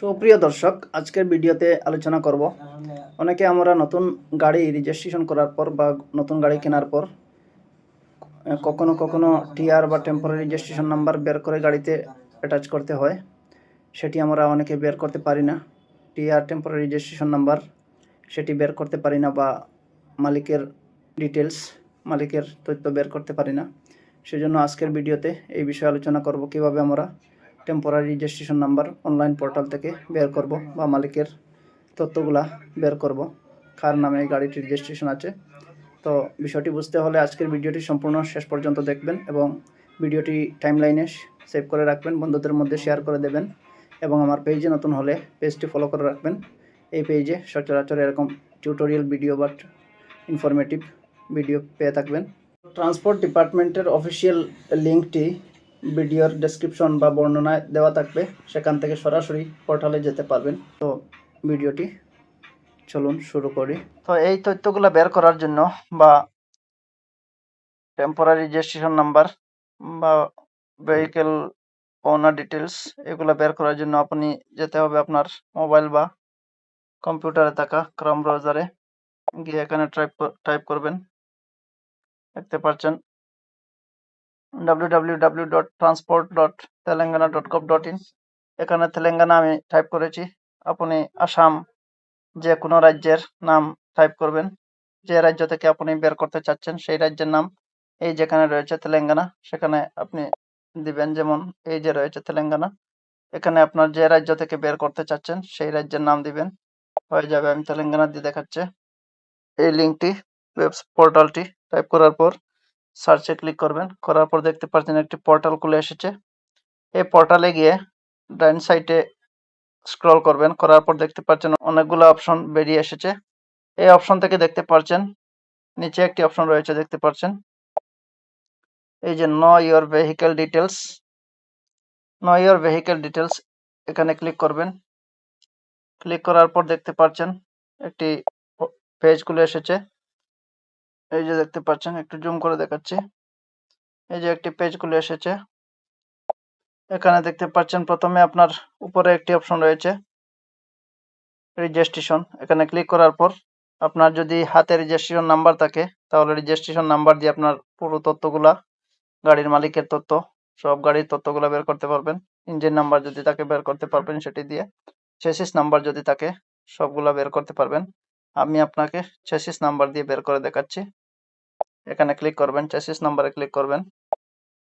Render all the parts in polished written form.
সুপ্রিয় দর্শক, আজকের ভিডিওতে আলোচনা করব অনেকে আমরা নতুন গাড়ি রেজিস্ট্রেশন করার পর বা নতুন গাড়ি কেনার পর কখনো কখনো টিআর বা টেম্পোরারি রেজিস্ট্রেশন নাম্বার বের করে গাড়িতে অ্যাটাচ করতে হয়। সেটি আমরা অনেকে বের করতে পারি না। টিআর টেম্পোরারি রেজিস্ট্রেশন নাম্বার সেটি বের করতে পারি না, বা মালিকের ডিটেলস, মালিকের তথ্য বের করতে পারি না। সেজন্য আজকের ভিডিওতে এই বিষয়ে আলোচনা করব কিভাবে আমরা temporary registration number online portal থেকে বের করব বা মালিকের তথ্যগুলা বের করব, কার নামে এই গাড়িটির রেজিস্ট্রেশন আছে। তো বিষয়টি বুঝতে হলে আজকের ভিডিওটি সম্পূর্ণ শেষ পর্যন্ত দেখবেন এবং ভিডিওটি টাইমলাইনে সেভ করে রাখবেন, বন্ধুদের মধ্যে শেয়ার করে দেবেন এবং আমার পেজে নতুন হলে পেজটি ফলো করে রাখবেন। এই পেজে সচরাচর এরকম টিউটোরিয়াল ভিডিও বা ইনফরমেটিভ ভিডিও পেয়ে থাকবেন। ট্রান্সপোর্ট ডিপার্টমেন্টের অফিসিয়াল লিঙ্কটি ভিডিওর ডেসক্রিপশন বা বর্ণনায় দেওয়া থাকবে, সেখান থেকে সরাসরি পোর্টালে যেতে পারবেন। তো ভিডিওটি চলুন শুরু করি। তো এই তথ্যগুলো বের করার জন্য বা টেম্পোরারি রেজিস্ট্রেশন নাম্বার বা ভেহিকেল ওনার ডিটেলস এগুলো বের করার জন্য আপনি যেতে হবে আপনার মোবাইল বা কম্পিউটারে থাকা ক্রোম ব্রাউজারে গিয়ে এখানে টাইপ করবেন। দেখতে পাচ্ছেন www.transport.telangana.gov.in। এখানে তেলেঙ্গানা আমি টাইপ করেছি। আপনি আসাম যে কোনো রাজ্যের নাম টাইপ করবেন, যে রাজ্য থেকে আপনি বের করতে চাচ্ছেন সেই রাজ্যের নাম। এই যেখানে রয়েছে তেলেঙ্গানা সেখানে আপনি দিবেন, যেমন এই যে রয়েছে তেলেঙ্গানা, এখানে আপনার যে রাজ্য থেকে বের করতে চাচ্ছেন সেই রাজ্যের নাম দিবেন, হয়ে যাবে। আমি তেলেঙ্গানা দিয়ে দেখাচ্ছে। এই লিঙ্কটি ওয়েব পোর্টালটি টাইপ করার পর সার্চে ক্লিক করবেন, করার পর দেখতে পাচ্ছেন একটি পোর্টাল খুলে এসেছে। এই পোর্টালে গিয়ে ডান সাইডে স্ক্রল করবেন, করার পর দেখতে পাচ্ছেন অনেকগুলো অপশন বেরিয়ে এসেছে। এই অপশন থেকে দেখতে পাচ্ছেন নিচে একটি অপশন রয়েছে, দেখতে পাচ্ছেন এই যে know your vehicle details. Know your vehicle details এখানে ক্লিক করবেন। ক্লিক করার পর দেখতে পাচ্ছেন একটি পেজ খুলে এসেছে। এই যে দেখতে পাচ্ছেন, একটু জুম করে দেখাচ্ছি। এই যে একটি পেজ খুলে এসেছে। এখানে দেখতে পাচ্ছেন প্রথমে আপনার উপরে একটি অপশন রয়েছে রেজিস্ট্রেশন। এখানে ক্লিক করার পর আপনার যদি হাতে রেজিস্ট্রেশন নাম্বার থাকে তাহলে রেজিস্ট্রেশন নাম্বার দিয়ে আপনার পুরো তথ্যগুলা, গাড়ির মালিকের তথ্য, সব গাড়ির তথ্যগুলা বের করতে পারবেন। ইঞ্জিন নাম্বার যদি তাকে বের করতে পারবেন সেটি দিয়ে। চেসিস নাম্বার যদি থাকে সবগুলা বের করতে পারবেন। আমি আপনাকে চেসিস নাম্বার দিয়ে বের করে দেখাচ্ছি। এখানে ক্লিক করবেন, চেসিস নাম্বারে ক্লিক করবেন।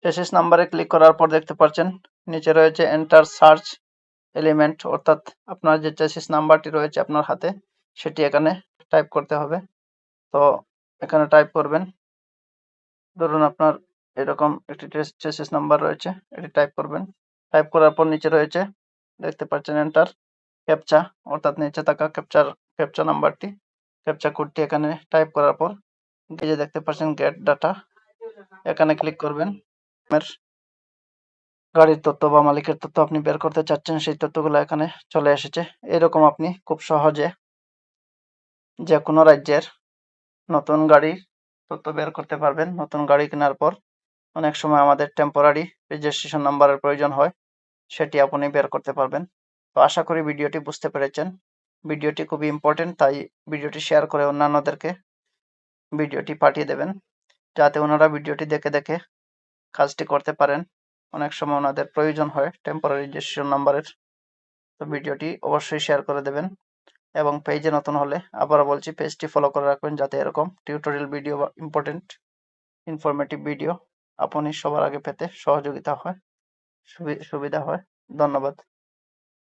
চেসিস নাম্বারে ক্লিক করার পর দেখতে পাচ্ছেন নিচে রয়েছে এন্টার সার্চ এলিমেন্ট, অর্থাৎ আপনার যে চেসিস নাম্বারটি রয়েছে আপনার হাতে সেটি এখানে টাইপ করতে হবে। তো এখানে টাইপ করবেন, ধরুন আপনার এরকম একটি চেসিস নাম্বার রয়েছে, এটি টাইপ করবেন। টাইপ করার পর নিচে রয়েছে দেখতে পাচ্ছেন এন্টার ক্যাপচা, অর্থাৎ নিচে থাকা ক্যাপচা নাম্বারটি, ক্যাপচা কোডটি এখানে টাইপ করার পর এই যে দেখতে পাচ্ছেন গেট ডাটা, এখানে ক্লিক করবেন। গাড়ির তথ্য বা মালিকের তথ্য আপনি বের করতে চাচ্ছেন সেই তথ্যগুলো এখানে চলে এসেছে। এরকম আপনি খুব সহজে যে কোনো রাজ্যের নতুন গাড়ির তথ্য বের করতে পারবেন। নতুন গাড়ি কেনার পর অনেক সময় আমাদের টেম্পোরারি রেজিস্ট্রেশন নাম্বারের প্রয়োজন হয়, সেটি আপনি বের করতে পারবেন। তো আশা করি ভিডিওটি বুঝতে পেরেছেন। ভিডিওটি খুবই ইম্পর্টেন্ট, তাই ভিডিওটি শেয়ার করে অন্যান্যদেরকে ভিডিওটি পাঠিয়ে দেবেন, যাতে ওনারা ভিডিওটি দেখে দেখে কাজটি করতে পারেন। অনেক সময় ওনাদের প্রয়োজন হয় টেম্পোরারি রেজিস্ট্রেশন নাম্বারের। তো ভিডিওটি অবশ্যই শেয়ার করে দেবেন এবং পেজে নতুন হলে আবারও বলছি পেজটি ফলো করে রাখবেন, যাতে এরকম টিউটোরিয়াল ভিডিও বা ইম্পর্টেন্ট ইনফরমেটিভ ভিডিও আপনি সবার আগে পেতে সহযোগিতা হয়, সুবিধা হয়। ধন্যবাদ।